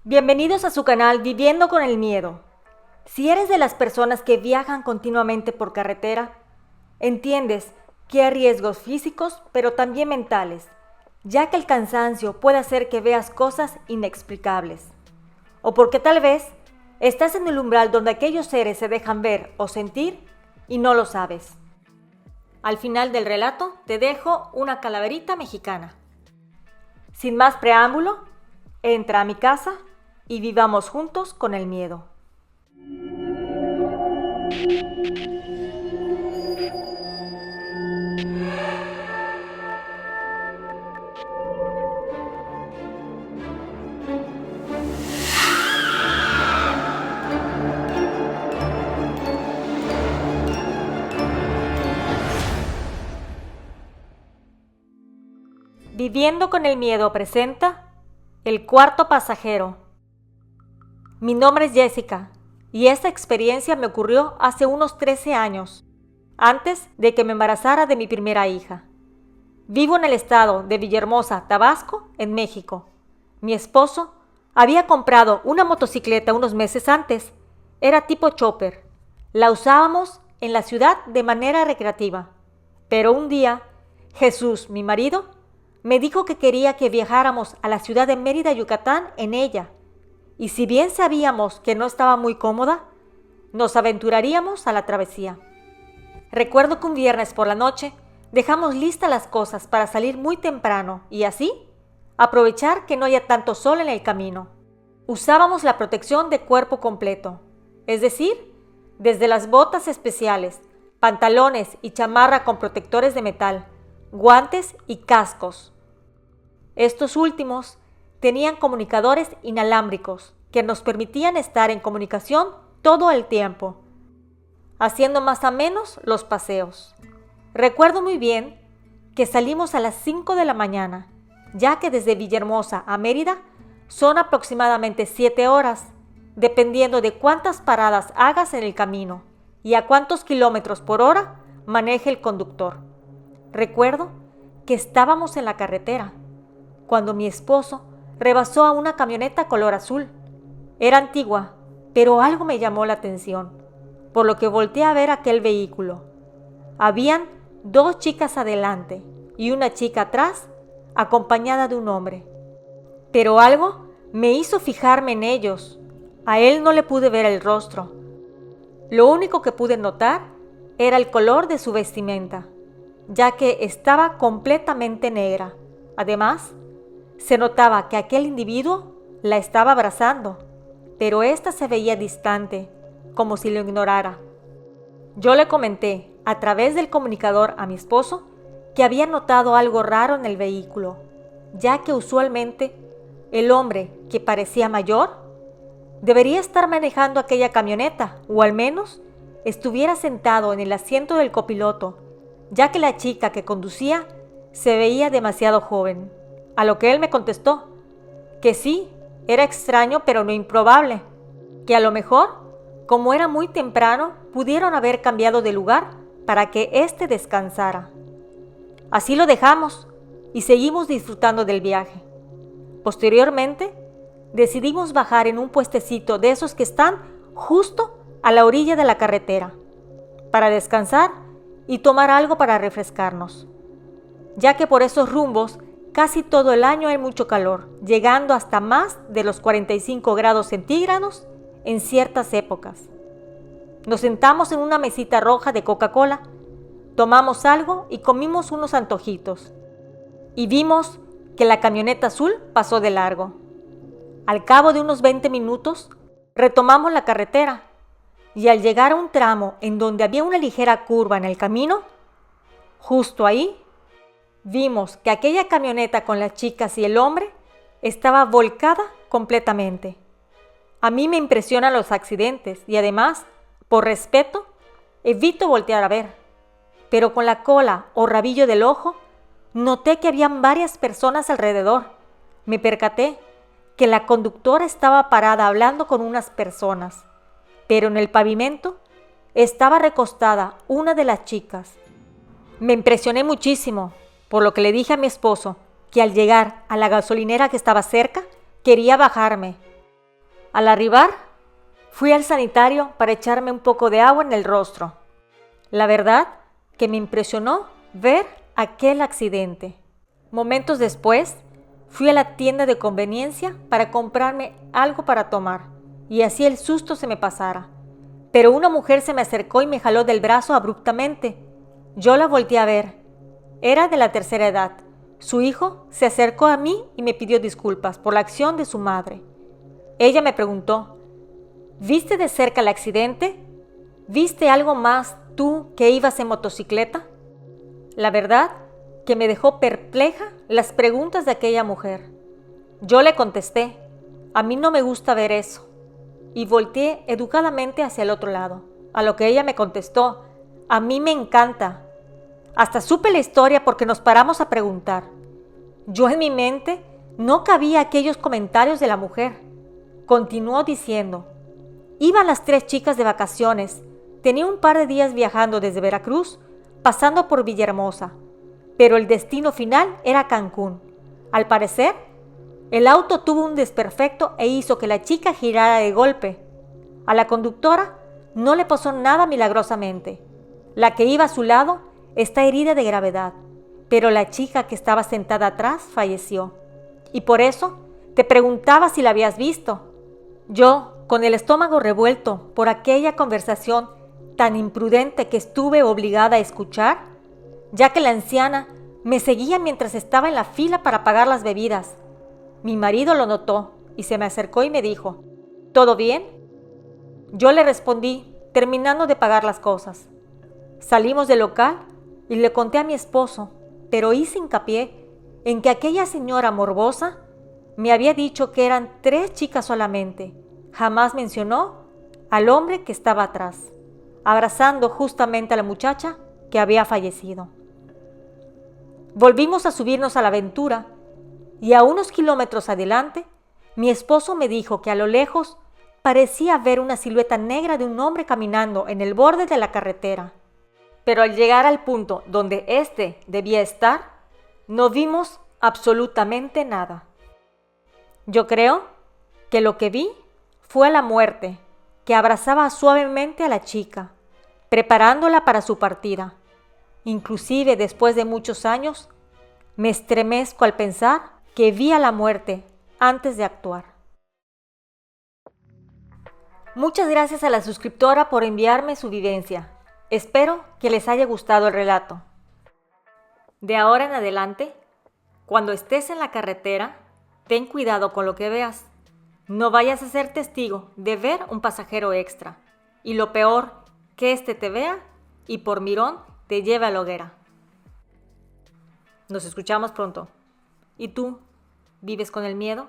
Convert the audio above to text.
Bienvenidos a su canal Viviendo con el Miedo. Si eres de las personas que viajan continuamente por carretera, entiendes que hay riesgos físicos, pero también mentales, ya que el cansancio puede hacer que veas cosas inexplicables. O porque tal vez estás en el umbral donde aquellos seres se dejan ver o sentir y no lo sabes. Al final del relato te dejo una calaverita mexicana. Sin más preámbulo, entra a mi casa y vivamos juntos con el miedo. Viviendo con el miedo presenta El cuarto pasajero. Mi nombre es Jessica y esta experiencia me ocurrió hace unos 13 años, antes de que me embarazara de mi primera hija. Vivo en el estado de Villahermosa, Tabasco, en México. Mi esposo había comprado una motocicleta unos meses antes. Era tipo chopper. La usábamos en la ciudad de manera recreativa. Pero un día, Jesús, mi marido, me dijo que quería que viajáramos a la ciudad de Mérida, Yucatán, en ella. Y si bien sabíamos que no estaba muy cómoda, nos aventuraríamos a la travesía. Recuerdo que un viernes por la noche dejamos listas las cosas para salir muy temprano y así aprovechar que no haya tanto sol en el camino. Usábamos la protección de cuerpo completo, es decir, desde las botas especiales, pantalones y chamarra con protectores de metal, guantes y cascos. Estos últimos tenían comunicadores inalámbricos que nos permitían estar en comunicación todo el tiempo, haciendo más o menos los paseos. Recuerdo muy bien que salimos a las 5 de la mañana, ya que desde Villahermosa a Mérida son aproximadamente 7 horas, dependiendo de cuántas paradas hagas en el camino y a cuántos kilómetros por hora maneje el conductor. Recuerdo que estábamos en la carretera, cuando mi esposo rebasó a una camioneta color azul. Era antigua, pero algo me llamó la atención, por lo que volteé a ver aquel vehículo. Habían 2 chicas adelante y una chica atrás, acompañada de un hombre. Pero algo me hizo fijarme en ellos. A él no le pude ver el rostro. Lo único que pude notar era el color de su vestimenta, ya que estaba completamente negra. Además, se notaba que aquel individuo la estaba abrazando, pero ésta se veía distante, como si lo ignorara. Yo le comenté a través del comunicador a mi esposo que había notado algo raro en el vehículo, ya que usualmente el hombre, que parecía mayor, debería estar manejando aquella camioneta, o al menos estuviera sentado en el asiento del copiloto, ya que la chica que conducía se veía demasiado joven. A lo que él me contestó que sí, era extraño pero no improbable, que a lo mejor, como era muy temprano, pudieron haber cambiado de lugar para que éste descansara. Así lo dejamos y seguimos disfrutando del viaje. Posteriormente, decidimos bajar en un puestecito de esos que están justo a la orilla de la carretera, para descansar y tomar algo para refrescarnos, ya que por esos rumbos casi todo el año hay mucho calor, llegando hasta más de los 45 grados centígrados en ciertas épocas. Nos sentamos en una mesita roja de Coca-Cola, tomamos algo y comimos unos antojitos. Y vimos que la camioneta azul pasó de largo. Al cabo de unos 20 minutos, retomamos la carretera y al llegar a un tramo en donde había una ligera curva en el camino, justo ahí, vimos que aquella camioneta con las chicas y el hombre estaba volcada completamente. A mí me impresionan los accidentes y además, por respeto, evito voltear a ver. Pero con la cola o rabillo del ojo, noté que habían varias personas alrededor. Me percaté que la conductora estaba parada hablando con unas personas, pero en el pavimento estaba recostada una de las chicas. Me impresioné muchísimo, por lo que le dije a mi esposo que al llegar a la gasolinera que estaba cerca, quería bajarme, Al arribar, fui al sanitario para echarme un poco de agua en el rostro. La verdad que me impresionó ver aquel accidente. Momentos después, fui a la tienda de conveniencia para comprarme algo para tomar y así el susto se me pasara. Pero una mujer se me acercó y me jaló del brazo abruptamente. Yo la volteé a ver. Era de la tercera edad. Su hijo se acercó a mí y me pidió disculpas por la acción de su madre. Ella me preguntó, ¿viste de cerca el accidente? ¿Viste algo más tú que ibas en motocicleta? La verdad que me dejó perpleja las preguntas de aquella mujer. Yo le contesté, a mí no me gusta ver eso. Y volteé educadamente hacia el otro lado, a lo que ella me contestó, a mí me encanta. Hasta supe la historia porque nos paramos a preguntar. Yo en mi mente no cabía aquellos comentarios de la mujer. Continuó diciendo, iban las 3 chicas de vacaciones, tenía un par de días viajando desde Veracruz, pasando por Villahermosa, pero el destino final era Cancún. Al parecer, el auto tuvo un desperfecto e hizo que la chica girara de golpe. A la conductora no le pasó nada milagrosamente. La que iba a su lado está herida de gravedad, pero la chica que estaba sentada atrás falleció. Y por eso te preguntaba si la habías visto. Yo, con el estómago revuelto por aquella conversación tan imprudente que estuve obligada a escuchar, ya que la anciana me seguía mientras estaba en la fila para pagar las bebidas. Mi marido lo notó y se me acercó y me dijo, ¿todo bien? Yo le respondí, terminando de pagar las cosas. Salimos del local y le conté a mi esposo, pero hice hincapié en que aquella señora morbosa me había dicho que eran 3 chicas solamente. Jamás mencionó al hombre que estaba atrás, abrazando justamente a la muchacha que había fallecido. Volvimos a subirnos a la aventura y a unos kilómetros adelante, mi esposo me dijo que a lo lejos parecía ver una silueta negra de un hombre caminando en el borde de la carretera. Pero al llegar al punto donde éste debía estar, no vimos absolutamente nada. Yo creo que lo que vi fue a la muerte, que abrazaba suavemente a la chica, preparándola para su partida. Inclusive después de muchos años, me estremezco al pensar que vi a la muerte antes de actuar. Muchas gracias a la suscriptora por enviarme su vivencia. Espero que les haya gustado el relato. De ahora en adelante, cuando estés en la carretera, ten cuidado con lo que veas. No vayas a ser testigo de ver un pasajero extra. Y lo peor, que éste te vea y por mirón te lleve a la hoguera. Nos escuchamos pronto. ¿Y tú? ¿Vives con el miedo?